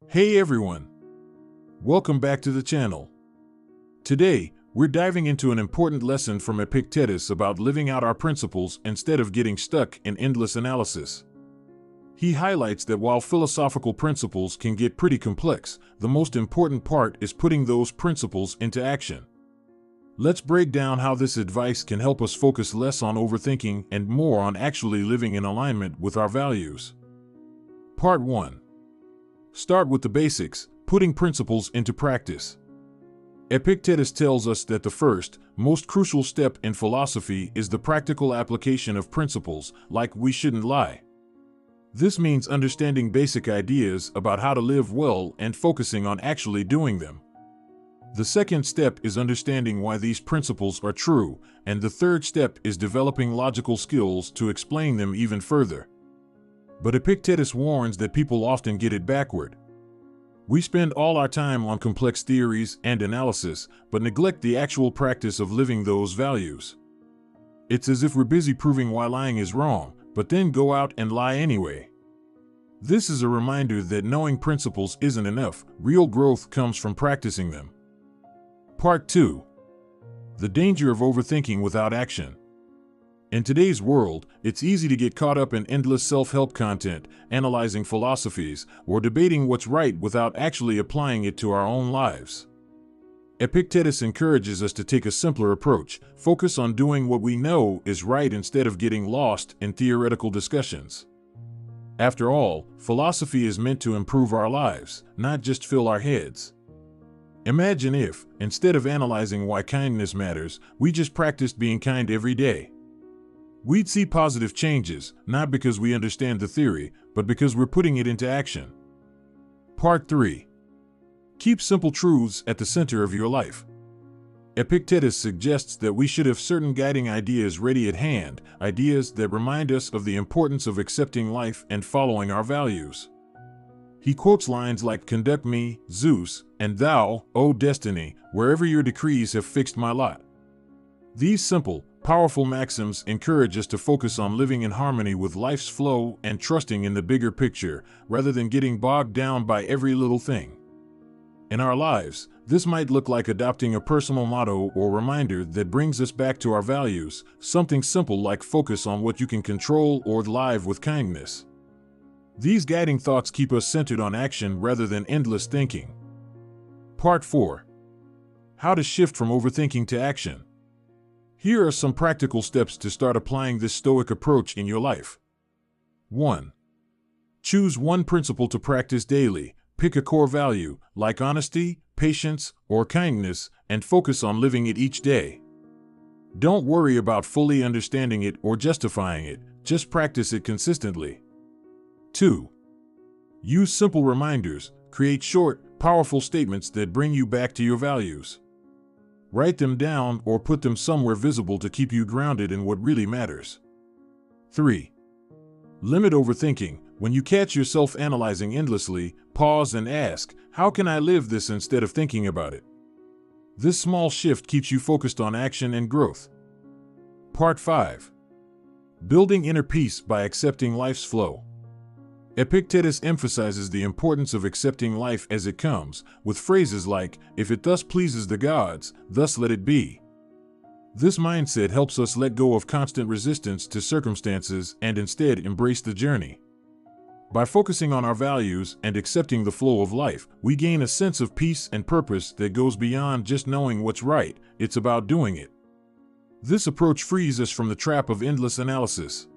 Hey everyone! Welcome back to the channel. Today, we're diving into an important lesson from Epictetus about living out our principles instead of getting stuck in endless analysis. He highlights that while philosophical principles can get pretty complex, the most important part is putting those principles into action. Let's break down how this advice can help us focus less on overthinking and more on actually living in alignment with our values. Part 1. Start with the basics, putting principles into practice. Epictetus tells us that the first, most crucial step in philosophy is the practical application of principles, like we shouldn't lie. This means understanding basic ideas about how to live well and focusing on actually doing them. The second step is understanding why these principles are true, and the third step is developing logical skills to explain them even further. But Epictetus warns that people often get it backward. We spend all our time on complex theories and analysis, but neglect the actual practice of living those values. It's as if we're busy proving why lying is wrong, but then go out and lie anyway. This is a reminder that knowing principles isn't enough. Real growth comes from practicing them. Part 2. The danger of overthinking without action. In today's world, it's easy to get caught up in endless self-help content, analyzing philosophies, or debating what's right without actually applying it to our own lives. Epictetus encourages us to take a simpler approach, focus on doing what we know is right instead of getting lost in theoretical discussions. After all, philosophy is meant to improve our lives, not just fill our heads. Imagine if, instead of analyzing why kindness matters, we just practiced being kind every day. We'd see positive changes, not because we understand the theory, but because we're putting it into action. Part 3. Keep simple truths at the center of your life. Epictetus suggests that we should have certain guiding ideas ready at hand, ideas that remind us of the importance of accepting life and following our values. He quotes lines like, "Conduct me, Zeus, and thou, O destiny, wherever your decrees have fixed my lot." These simple, powerful maxims encourage us to focus on living in harmony with life's flow and trusting in the bigger picture, rather than getting bogged down by every little thing. In our lives, this might look like adopting a personal motto or reminder that brings us back to our values, something simple like focus on what you can control or live with kindness. These guiding thoughts keep us centered on action rather than endless thinking. Part 4. How to shift from overthinking to action. Here are some practical steps to start applying this Stoic approach in your life. 1. Choose one principle to practice daily. Pick a core value, like honesty, patience, or kindness, and focus on living it each day. Don't worry about fully understanding it or justifying it, just practice it consistently. 2. Use simple reminders. Create short, powerful statements that bring you back to your values. Write them down or put them somewhere visible to keep you grounded in what really matters. 3. Limit overthinking. When you catch yourself analyzing endlessly, pause and ask, "How can I live this instead of thinking about it?" This small shift keeps you focused on action and growth. Part 5. Building inner peace by accepting life's flow. Epictetus emphasizes the importance of accepting life as it comes, with phrases like, "If it thus pleases the gods, thus let it be." This mindset helps us let go of constant resistance to circumstances and instead embrace the journey. By focusing on our values and accepting the flow of life, we gain a sense of peace and purpose that goes beyond just knowing what's right. It's about doing it. This approach frees us from the trap of endless analysis.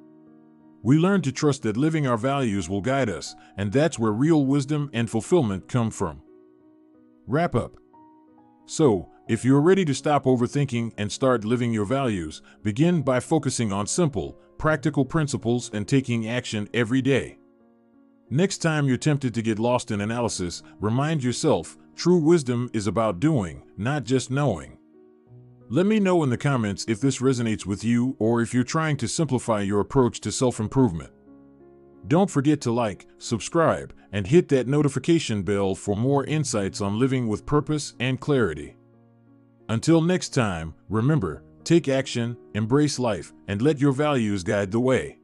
We learn to trust that living our values will guide us, and that's where real wisdom and fulfillment come from. Wrap up. So, if you're ready to stop overthinking and start living your values, begin by focusing on simple, practical principles and taking action every day. Next time you're tempted to get lost in analysis, remind yourself, true wisdom is about doing, not just knowing. Let me know in the comments if this resonates with you or if you're trying to simplify your approach to self-improvement. Don't forget to like, subscribe, and hit that notification bell for more insights on living with purpose and clarity. Until next time, remember, take action, embrace life, and let your values guide the way.